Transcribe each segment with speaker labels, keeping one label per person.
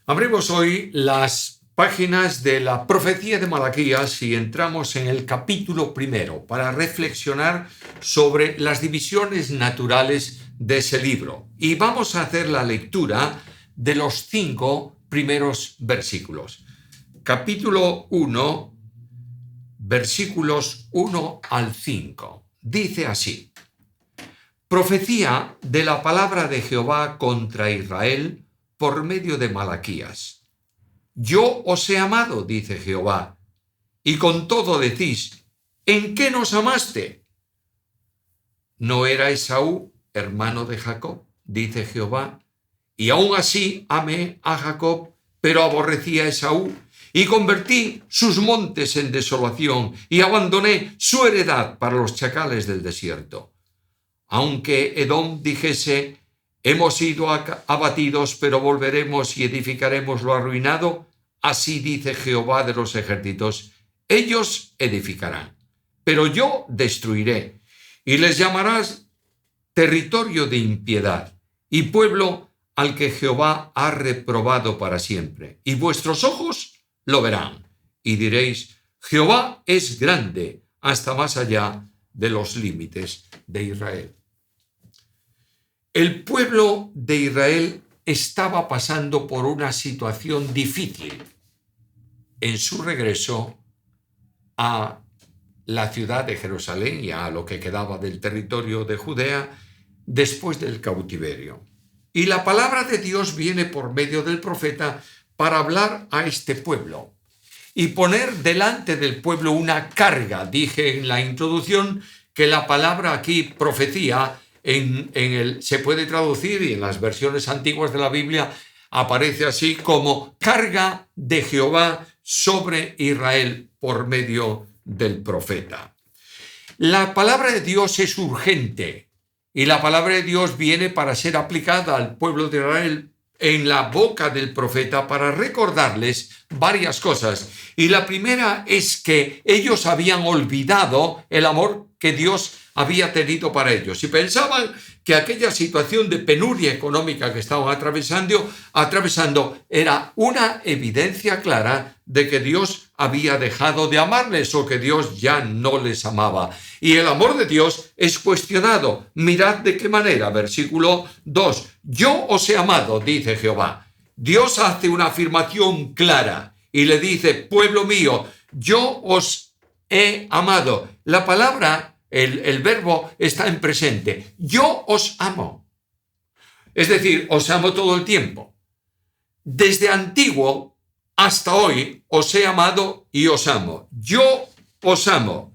Speaker 1: Abrimos hoy las páginas de la profecía de Malaquías y entramos en el capítulo 1 para reflexionar sobre las divisiones naturales de ese libro. Y vamos a hacer la lectura de los 5 primeros versículos. Capítulo 1, versículos 1 al 5. Dice así: Profecía de la palabra de Jehová contra Israel por medio de Malaquías. Yo os he amado, dice Jehová, y con todo decís, ¿en qué nos amaste? ¿No era Esaú hermano de Jacob? Dice Jehová, y aún así amé a Jacob, pero aborrecí a Esaú, y convertí sus montes en desolación, y abandoné su heredad para los chacales del desierto. Aunque Edom dijese, hemos sido abatidos, pero volveremos y edificaremos lo arruinado, así dice Jehová de los ejércitos, ellos edificarán, pero yo destruiré, y les llamarás territorio de impiedad, y pueblo al que Jehová ha reprobado para siempre, y vuestros ojos lo verán, y diréis, Jehová es grande hasta más allá de los límites de Israel. El pueblo de Israel estaba pasando por una situación difícil en su regreso a la ciudad de Jerusalén y a lo que quedaba del territorio de Judea después del cautiverio. Y la palabra de Dios viene por medio del profeta para hablar a este pueblo y poner delante del pueblo una carga. Dije en la introducción que la palabra aquí, profecía, se puede traducir, y en las versiones antiguas de la Biblia aparece así como carga de Jehová sobre Israel por medio del profeta. La palabra de Dios es urgente y la palabra de Dios viene para ser aplicada al pueblo de Israel en la boca del profeta para recordarles varias cosas. Y la primera es que ellos habían olvidado el amor que Dios había tenido para ellos y pensaban que aquella situación de penuria económica que estaban atravesando era una evidencia clara de que Dios había dejado de amarles o que Dios ya no les amaba. Y el amor de Dios es cuestionado. Mirad de qué manera. Versículo 2. Yo os he amado, dice Jehová. Dios hace una afirmación clara y le dice, pueblo mío, yo os he amado. La palabra, el verbo está en presente. Yo os amo. Es decir, os amo todo el tiempo. Desde antiguo hasta hoy os he amado y os amo. Yo os amo.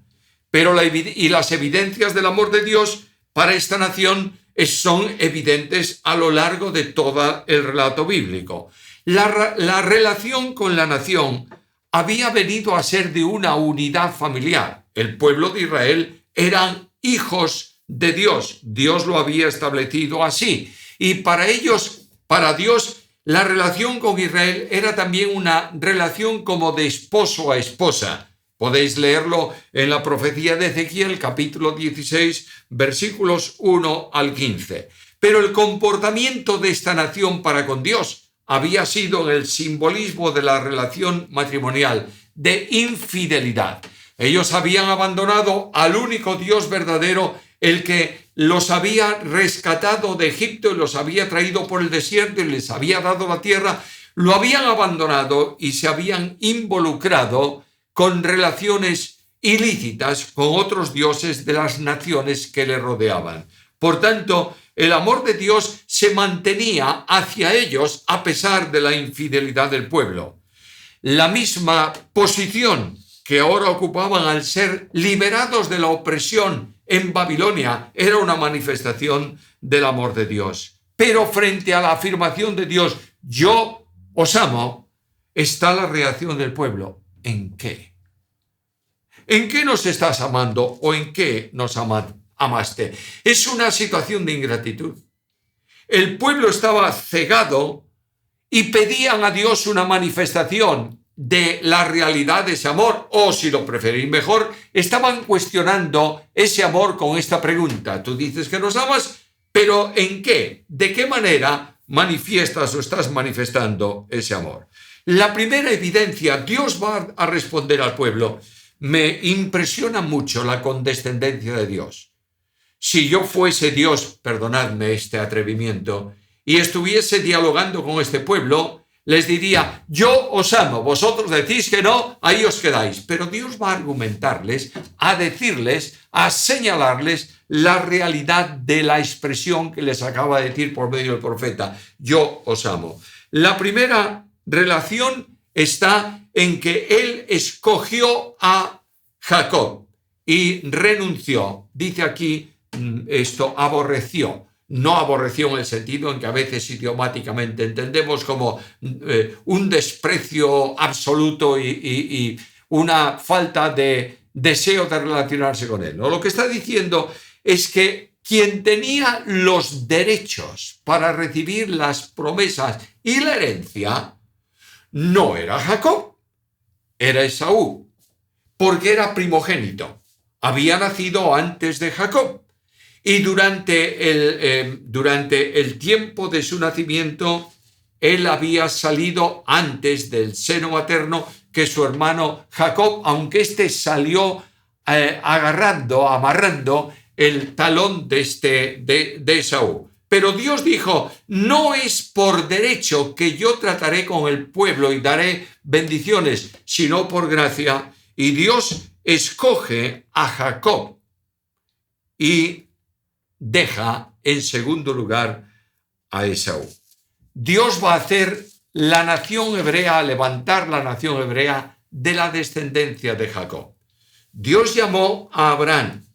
Speaker 1: Pero las evidencias del amor de Dios para esta nación son evidentes a lo largo de todo el relato bíblico. La relación con la nación había venido a ser de una unidad familiar. El pueblo de Israel eran hijos de Dios. Dios lo había establecido así. Y para ellos, para Dios, la relación con Israel era también una relación como de esposo a esposa. Podéis leerlo en la profecía de Ezequiel, capítulo 16, versículos 1 al 15. Pero el comportamiento de esta nación para con Dios había sido en el simbolismo de la relación matrimonial, de infidelidad. Ellos habían abandonado al único Dios verdadero, el que los había rescatado de Egipto y los había traído por el desierto y les había dado la tierra. Lo habían abandonado y se habían involucrado con relaciones ilícitas con otros dioses de las naciones que le rodeaban. Por tanto, el amor de Dios se mantenía hacia ellos a pesar de la infidelidad del pueblo. La misma posición que ahora ocupaban al ser liberados de la opresión en Babilonia era una manifestación del amor de Dios. Pero frente a la afirmación de Dios, yo os amo, está la reacción del pueblo. ¿En qué? ¿En qué nos estás amando o en qué nos amaste? Es una situación de ingratitud. El pueblo estaba cegado y pedían a Dios una manifestación de la realidad de ese amor, o si lo preferís mejor, estaban cuestionando ese amor con esta pregunta. Tú dices que nos amas, pero ¿en qué? ¿De qué manera manifiestas o estás manifestando ese amor. La primera evidencia, Dios va a responder al pueblo. Me impresiona mucho la condescendencia de Dios. Si yo fuese Dios, perdonadme este atrevimiento, y estuviese dialogando con este pueblo, les diría, yo os amo, vosotros decís que no, ahí os quedáis. Pero Dios va a argumentarles, a decirles, a señalarles la realidad de la expresión que les acaba de decir por medio del profeta, yo os amo. La primera relación está en que él escogió a Jacob y renunció. Dice aquí aborreció. No aborreció en el sentido en que a veces idiomáticamente entendemos como un desprecio absoluto y una falta de deseo de relacionarse con él. ¿No? Lo que está diciendo es que quien tenía los derechos para recibir las promesas y la herencia no era Jacob, era Esaú, porque era primogénito. Había nacido antes de Jacob. Y durante el tiempo de su nacimiento, él había salido antes del seno materno que su hermano Jacob, aunque éste salió amarrando el talón de Esaú. Pero Dios dijo, no es por derecho que yo trataré con el pueblo y daré bendiciones, sino por gracia. Y Dios escoge a Jacob y deja en segundo lugar a Esaú. Dios va a hacer la nación hebrea, a levantar la nación hebrea de la descendencia de Jacob. Dios llamó a Abraham,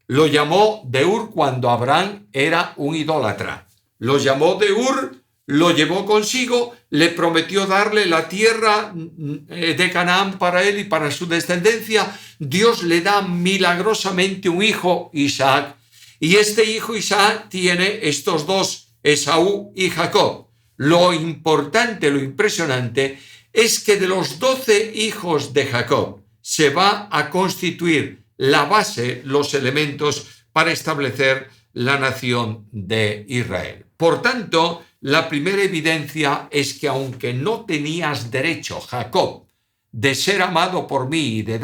Speaker 1: lo llamó de Ur cuando Abraham era un idólatra. Lo llamó de Ur, lo llevó consigo, le prometió darle la tierra de Canaán para él y para su descendencia. Dios le da milagrosamente un hijo, Isaac, y este hijo Isaac tiene estos dos, Esaú y Jacob. Lo importante, lo impresionante, es que de los 12 hijos de Jacob se va a constituir la base, los elementos para establecer la nación de Israel. Por tanto, la primera evidencia es que aunque no tenías derecho, Jacob, de ser amado por mí y de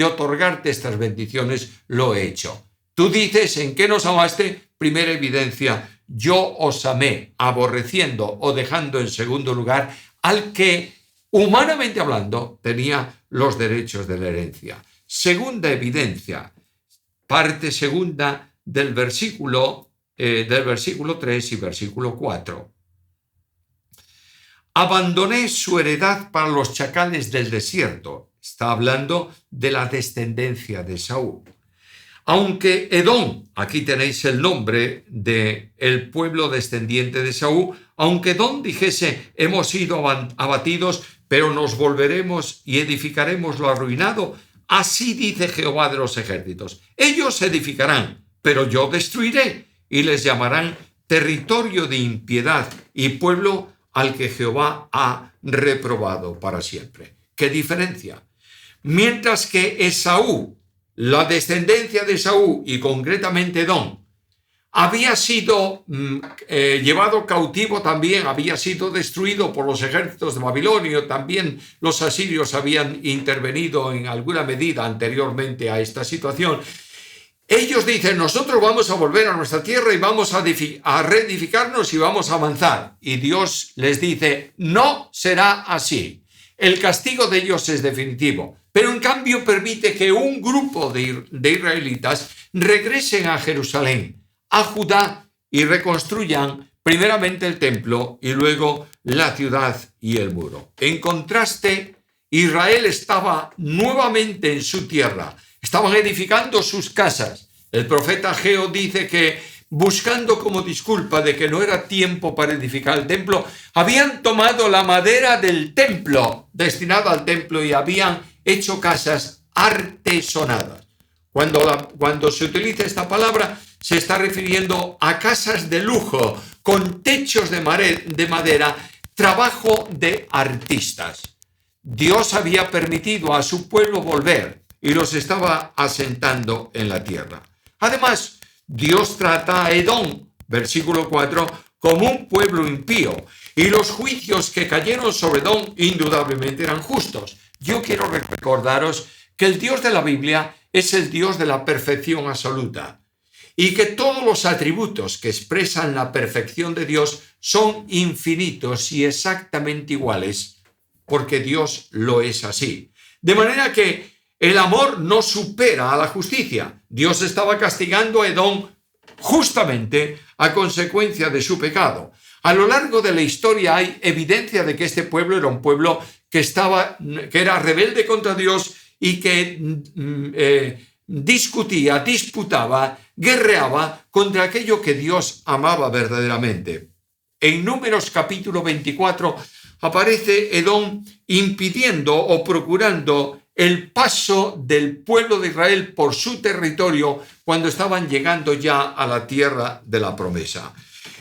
Speaker 1: otorgarte estas bendiciones, lo he hecho. Tú dices, ¿en qué nos amaste? Primera evidencia, yo os amé, aborreciendo o dejando en segundo lugar al que, humanamente hablando, tenía los derechos de la herencia. Segunda evidencia, parte segunda del versículo 3 y versículo 4. Abandoné su heredad para los chacales del desierto. Está hablando de la descendencia de Esaú. Aunque Edom, aquí tenéis el nombre del pueblo descendiente de Esaú, aunque Edom dijese, hemos sido abatidos, pero nos volveremos y edificaremos lo arruinado, así dice Jehová de los ejércitos. Ellos edificarán, pero yo destruiré, y les llamarán territorio de impiedad y pueblo al que Jehová ha reprobado para siempre. ¿Qué diferencia? Mientras que Esaú, la descendencia de Esaú y concretamente Edom, había sido llevado cautivo también, había sido destruido por los ejércitos de Babilonia, también los asirios habían intervenido en alguna medida anteriormente a esta situación. Ellos dicen, nosotros vamos a volver a nuestra tierra y vamos a reedificarnos y vamos a avanzar. Y Dios les dice, no será así. El castigo de ellos es definitivo. Pero en cambio permite que un grupo de israelitas regresen a Jerusalén, a Judá, y reconstruyan primeramente el templo y luego la ciudad y el muro. En contraste, Israel estaba nuevamente en su tierra. Estaban edificando sus casas. El profeta Ageo dice que, buscando como disculpa de que no era tiempo para edificar el templo, habían tomado la madera del templo, destinada al templo, y habían hecho casas artesonadas. Cuando se utiliza esta palabra, se está refiriendo a casas de lujo, con techos de madera, trabajo de artistas. Dios había permitido a su pueblo volver y los estaba asentando en la tierra. Además, Dios trata a Edom, versículo 4, como un pueblo impío, y los juicios que cayeron sobre Edom indudablemente eran justos. Yo quiero recordaros que el Dios de la Biblia es el Dios de la perfección absoluta y que todos los atributos que expresan la perfección de Dios son infinitos y exactamente iguales, porque Dios lo es así. De manera que el amor no supera a la justicia. Dios estaba castigando a Edom justamente a consecuencia de su pecado. A lo largo de la historia hay evidencia de que este pueblo era un pueblo que era rebelde contra Dios y que discutía, disputaba, guerreaba contra aquello que Dios amaba verdaderamente. En Números capítulo 24 aparece Edom impidiendo o procurando el paso del pueblo de Israel por su territorio cuando estaban llegando ya a la tierra de la promesa.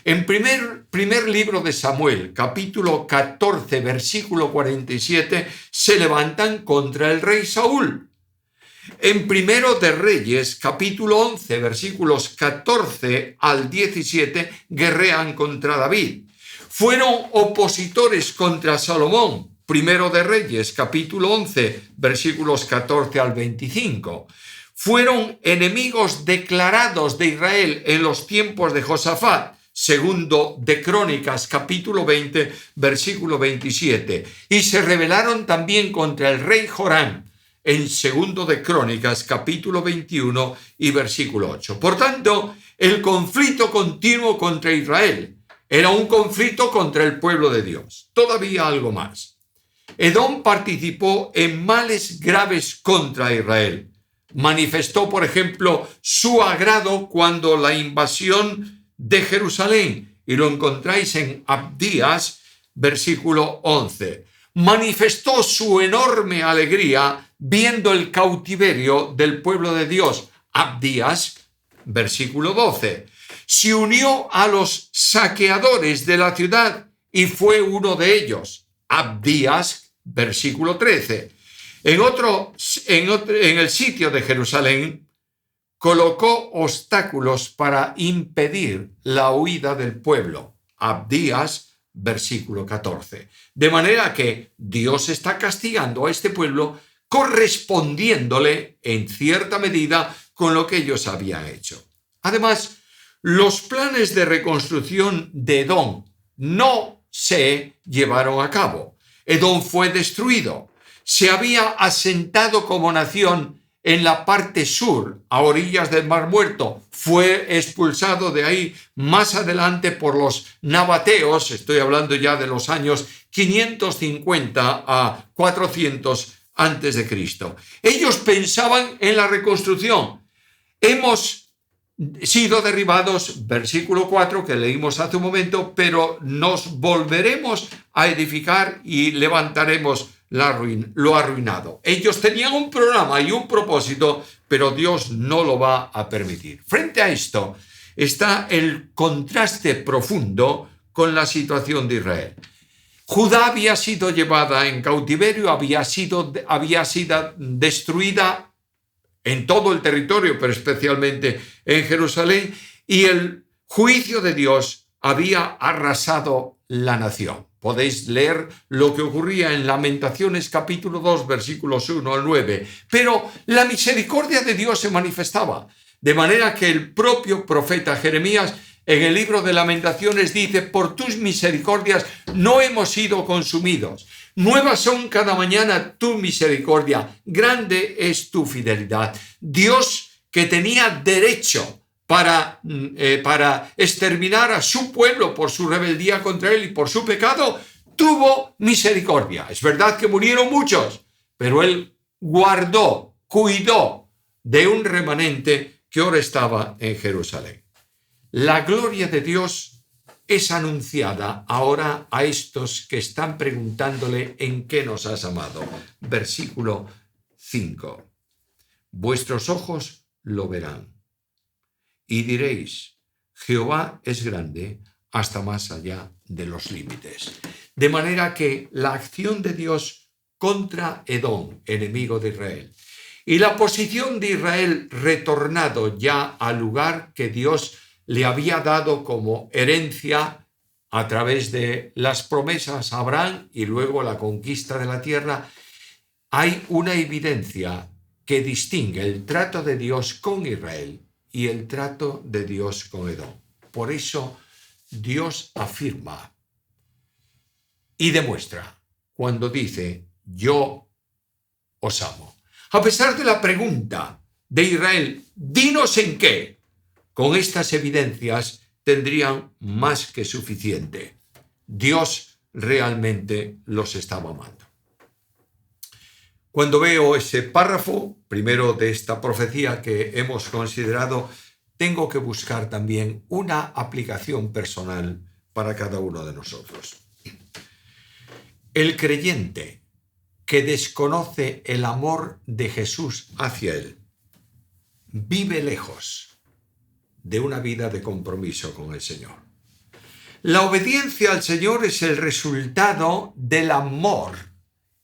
Speaker 1: En primer libro de Samuel, capítulo 14, versículo 47, se levantan contra el rey Saúl. En Primero de Reyes, capítulo 11, versículos 14 al 17, guerrean contra David. Fueron opositores contra Salomón. Primero de Reyes, capítulo 11, versículos 14 al 25. Fueron enemigos declarados de Israel en los tiempos de Josafat. Segundo de Crónicas, capítulo 20, versículo 27. Y se rebelaron también contra el rey Joram, en Segundo de Crónicas, capítulo 21 y versículo 8. Por tanto, el conflicto continuo contra Israel era un conflicto contra el pueblo de Dios. Todavía algo más. Edom participó en males graves contra Israel. Manifestó, por ejemplo, su agrado cuando la invasión de Jerusalén, y lo encontráis en Abdías, versículo 11. Manifestó su enorme alegría viendo el cautiverio del pueblo de Dios, Abdías, versículo 12. Se unió a los saqueadores de la ciudad y fue uno de ellos, Abdías, versículo 13. En el sitio de Jerusalén, colocó obstáculos para impedir la huida del pueblo. Abdías, versículo 14. De manera que Dios está castigando a este pueblo correspondiéndole en cierta medida con lo que ellos habían hecho. Además, los planes de reconstrucción de Edom no se llevaron a cabo. Edom fue destruido. Se había asentado como nación en la parte sur, a orillas del Mar Muerto. Fue expulsado de ahí más adelante por los nabateos, estoy hablando ya de los años 550 a 400 antes de Cristo. Ellos pensaban en la reconstrucción. Hemos sido derribados, versículo 4 que leímos hace un momento, pero nos volveremos a edificar y levantaremos lo arruinado. Ellos tenían un programa y un propósito, pero Dios no lo va a permitir. Frente a esto está el contraste profundo con la situación de Israel. Judá había sido llevada en cautiverio, había sido destruida en todo el territorio, pero especialmente en Jerusalén, y el juicio de Dios había arrasado la nación. Podéis leer lo que ocurría en Lamentaciones capítulo 2, versículos 1 al 9. Pero la misericordia de Dios se manifestaba, de manera que el propio profeta Jeremías en el libro de Lamentaciones dice: por tus misericordias no hemos sido consumidos. Nuevas son cada mañana tu misericordia, grande es tu fidelidad. Dios, que tenía derecho para exterminar a su pueblo por su rebeldía contra él y por su pecado, tuvo misericordia. Es verdad que murieron muchos, pero él guardó, cuidó de un remanente que ahora estaba en Jerusalén. La gloria de Dios es anunciada ahora a estos que están preguntándole: ¿en qué nos has amado? Versículo 5. Vuestros ojos lo verán y diréis: Jehová es grande hasta más allá de los límites. De manera que la acción de Dios contra Edom, enemigo de Israel, y la posición de Israel retornado ya al lugar que Dios le había dado como herencia a través de las promesas a Abraham y luego la conquista de la tierra, hay una evidencia que distingue el trato de Dios con Israel y el trato de Dios con Edom. Por eso Dios afirma y demuestra cuando dice: yo os amo. A pesar de la pregunta de Israel, dinos en qué, con estas evidencias tendrían más que suficiente. Dios realmente los estaba amando. Cuando veo ese párrafo, primero de esta profecía que hemos considerado, tengo que buscar también una aplicación personal para cada uno de nosotros. El creyente que desconoce el amor de Jesús hacia él vive lejos de una vida de compromiso con el Señor. La obediencia al Señor es el resultado del amor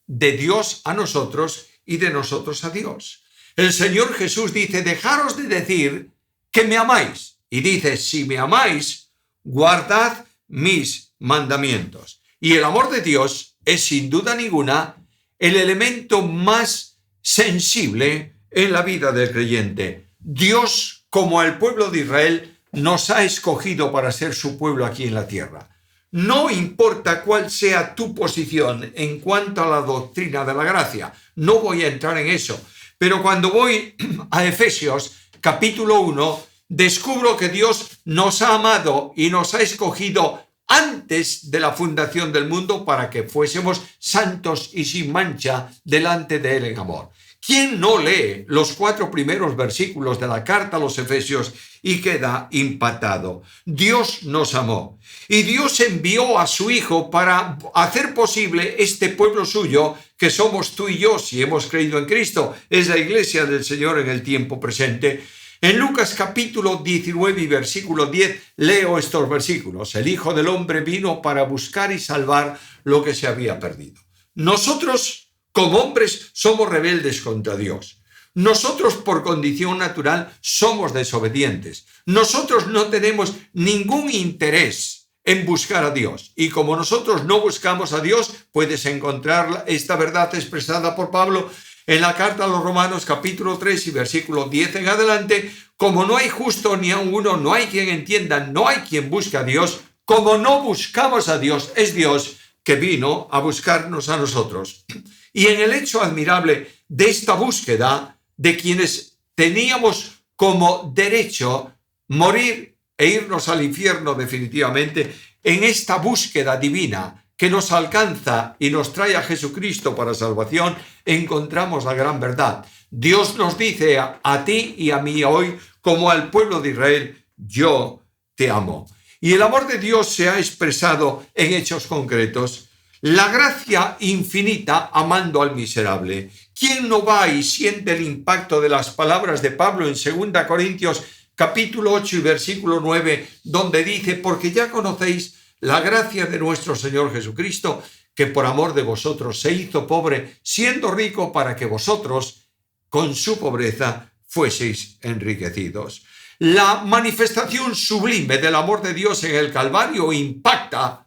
Speaker 1: de Dios a nosotros y de nosotros a Dios. El Señor Jesús dice: dejaros de decir que me amáis. Y dice: si me amáis, guardad mis mandamientos. Y el amor de Dios es sin duda ninguna el elemento más sensible en la vida del creyente. Dios, como el pueblo de Israel, nos ha escogido para ser su pueblo aquí en la tierra. No importa cuál sea tu posición en cuanto a la doctrina de la gracia, no voy a entrar en eso, pero cuando voy a Efesios capítulo 1, descubro que Dios nos ha amado y nos ha escogido antes de la fundación del mundo para que fuésemos santos y sin mancha delante de Él en amor. ¿Quién no lee los 4 primeros versículos de la carta a los Efesios y queda impactado? Dios nos amó y Dios envió a su Hijo para hacer posible este pueblo suyo que somos tú y yo si hemos creído en Cristo. Es la iglesia del Señor en el tiempo presente. En Lucas capítulo 19 y versículo 10 leo estos versículos. El Hijo del Hombre vino para buscar y salvar lo que se había perdido. Nosotros, como hombres, somos rebeldes contra Dios. Nosotros, por condición natural, somos desobedientes. Nosotros no tenemos ningún interés en buscar a Dios. Y como nosotros no buscamos a Dios, puedes encontrar esta verdad expresada por Pablo en la carta a los Romanos capítulo 3 y versículo 10 en adelante: como no hay justo ni a uno, no hay quien entienda, no hay quien busque a Dios, como no buscamos a Dios, es Dios que vino a buscarnos a nosotros. Y en el hecho admirable de esta búsqueda de quienes teníamos como derecho morir e irnos al infierno definitivamente, en esta búsqueda divina que nos alcanza y nos trae a Jesucristo para salvación, encontramos la gran verdad. Dios nos dice a ti y a mí hoy, como al pueblo de Israel: yo te amo. Y el amor de Dios se ha expresado en hechos concretos. La gracia infinita amando al miserable. ¿Quién no va y siente el impacto de las palabras de Pablo en 2 Corintios capítulo 8 y versículo 9, donde dice: porque ya conocéis la gracia de nuestro Señor Jesucristo, que por amor de vosotros se hizo pobre, siendo rico, para que vosotros, con su pobreza, fueseis enriquecidos. La manifestación sublime del amor de Dios en el Calvario impacta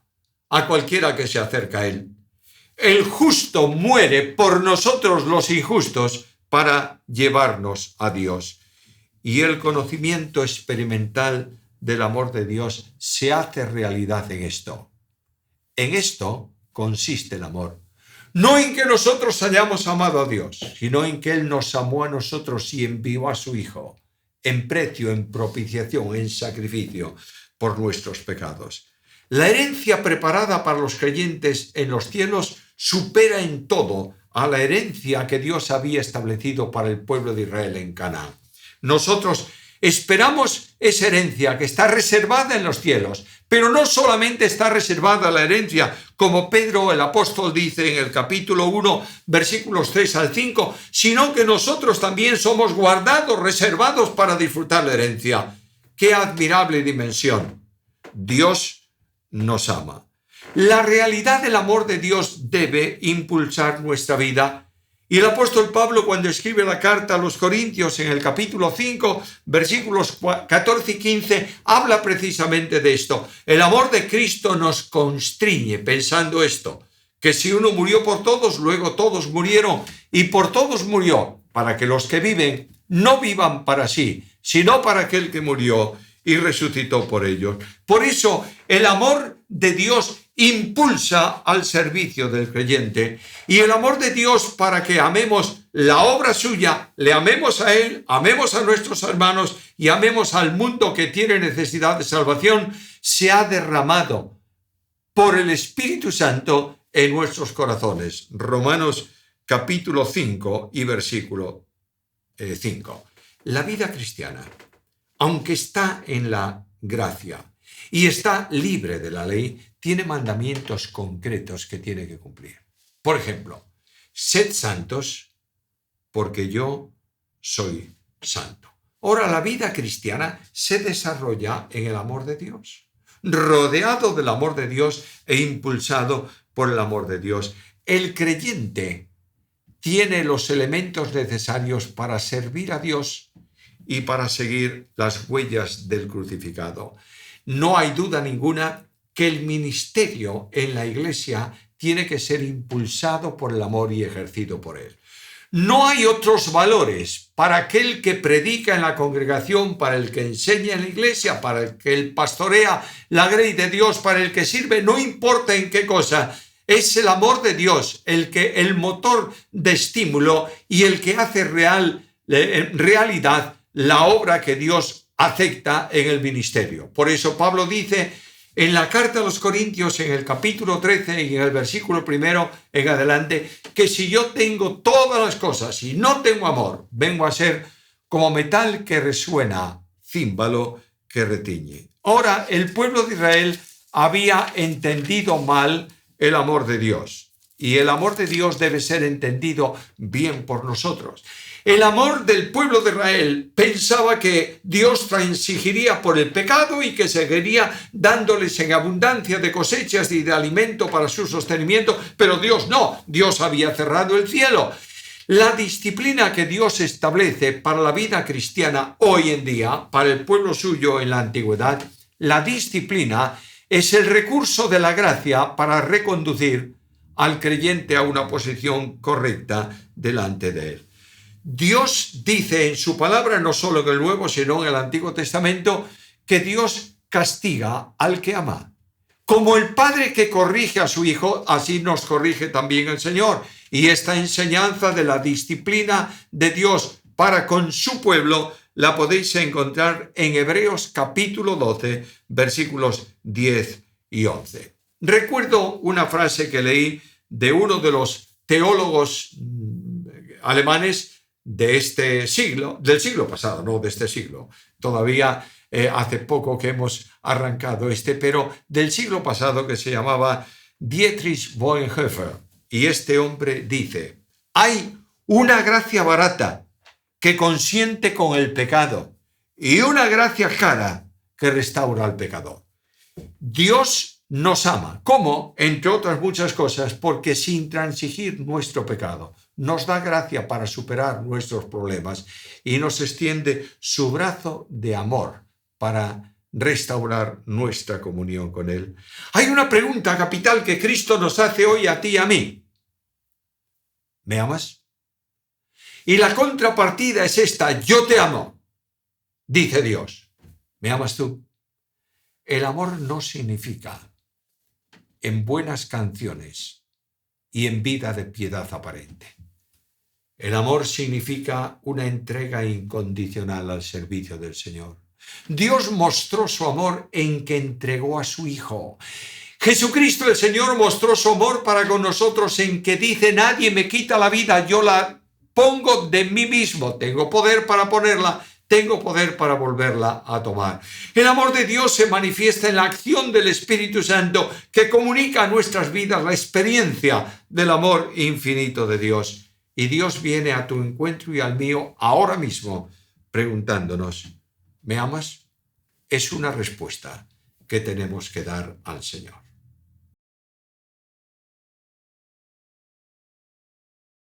Speaker 1: a cualquiera que se acerca a Él. El justo muere por nosotros los injustos para llevarnos a Dios. Y el conocimiento experimental del amor de Dios se hace realidad en esto. En esto consiste el amor. No en que nosotros hayamos amado a Dios, sino en que Él nos amó a nosotros y envió a su Hijo en precio, en propiciación, en sacrificio por nuestros pecados. La herencia preparada para los creyentes en los cielos supera en todo a la herencia que Dios había establecido para el pueblo de Israel en Canaán. Nosotros esperamos esa herencia que está reservada en los cielos, pero no solamente está reservada la herencia, como Pedro el apóstol dice en el capítulo 1, versículos 3 al 5, sino que nosotros también somos guardados, reservados para disfrutar la herencia. ¡Qué admirable dimensión! Dios nos ama. La realidad del amor de Dios debe impulsar nuestra vida Y el apóstol Pablo, cuando escribe la carta a los Corintios en el capítulo 5, versículos 14 y 15, habla precisamente de esto. El amor de Cristo nos constriñe pensando esto, que si uno murió por todos, luego todos murieron, y por todos murió, para que los que viven no vivan para sí, sino para aquel que murió y resucitó por ellos. Por eso el amor de Dios impulsa al servicio del creyente, y el amor de Dios para que amemos la obra suya, le amemos a Él, amemos a nuestros hermanos y amemos al mundo que tiene necesidad de salvación, se ha derramado por el Espíritu Santo en nuestros corazones. Romanos capítulo 5 y versículo 5. La vida cristiana, aunque está en la gracia y está libre de la ley, tiene mandamientos concretos que tiene que cumplir. Por ejemplo, sed santos porque yo soy santo. Ahora, la vida cristiana se desarrolla en el amor de Dios, rodeado del amor de Dios e impulsado por el amor de Dios. El creyente tiene los elementos necesarios para servir a Dios y para seguir las huellas del crucificado. No hay duda ninguna que el ministerio en la Iglesia tiene que ser impulsado por el amor y ejercido por Él. No hay otros valores para aquel que predica en la congregación, para el que enseña en la Iglesia, para el que pastorea la grey de Dios, para el que sirve, no importa en qué cosa. Es el amor de Dios el motor de estímulo y el que hace realidad la obra que Dios acepta en el ministerio. Por eso Pablo dice en la carta a los Corintios, en el capítulo 13 y en el versículo 1 en adelante, que si yo tengo todas las cosas y no tengo amor, vengo a ser como metal que resuena, címbalo que retiñe. Ahora, el pueblo de Israel había entendido mal el amor de Dios, y el amor de Dios debe ser entendido bien por nosotros. El amor del pueblo de Israel pensaba que Dios transigiría por el pecado y que seguiría dándoles en abundancia de cosechas y de alimento para su sostenimiento, pero Dios no, Dios había cerrado el cielo. La disciplina que Dios establece para la vida cristiana hoy en día, para el pueblo suyo en la antigüedad, la disciplina es el recurso de la gracia para reconducir al creyente a una posición correcta delante de él. Dios dice en su palabra, no solo en el Nuevo, sino en el Antiguo Testamento, que Dios castiga al que ama. Como el padre que corrige a su hijo, así nos corrige también el Señor. Y esta enseñanza de la disciplina de Dios para con su pueblo la podéis encontrar en Hebreos capítulo 12, versículos 10 y 11. Recuerdo una frase que leí de uno de los teólogos alemanes de este siglo, del siglo pasado, no de este siglo. Todavía hace poco que hemos arrancado pero del siglo pasado, que se llamaba Dietrich Bonhoeffer. Y este hombre dice: hay una gracia barata que consiente con el pecado y una gracia cara que restaura al pecador. Dios nos ama. ¿Cómo? Entre otras muchas cosas, porque sin transigir nuestro pecado, nos da gracia para superar nuestros problemas y nos extiende su brazo de amor para restaurar nuestra comunión con Él. Hay una pregunta capital que Cristo nos hace hoy a ti y a mí. ¿Me amas? Y la contrapartida es esta: yo te amo, dice Dios. ¿Me amas tú? El amor no significa en buenas canciones y en vida de piedad aparente. El amor significa una entrega incondicional al servicio del Señor. Dios mostró su amor en que entregó a su Hijo. Jesucristo el Señor mostró su amor para con nosotros en que dice: nadie me quita la vida, yo la pongo de mí mismo. Tengo poder para ponerla, tengo poder para volverla a tomar. El amor de Dios se manifiesta en la acción del Espíritu Santo, que comunica a nuestras vidas la experiencia del amor infinito de Dios. Y Dios viene a tu encuentro y al mío ahora mismo preguntándonos: ¿me amas? Es una respuesta que tenemos que dar al Señor.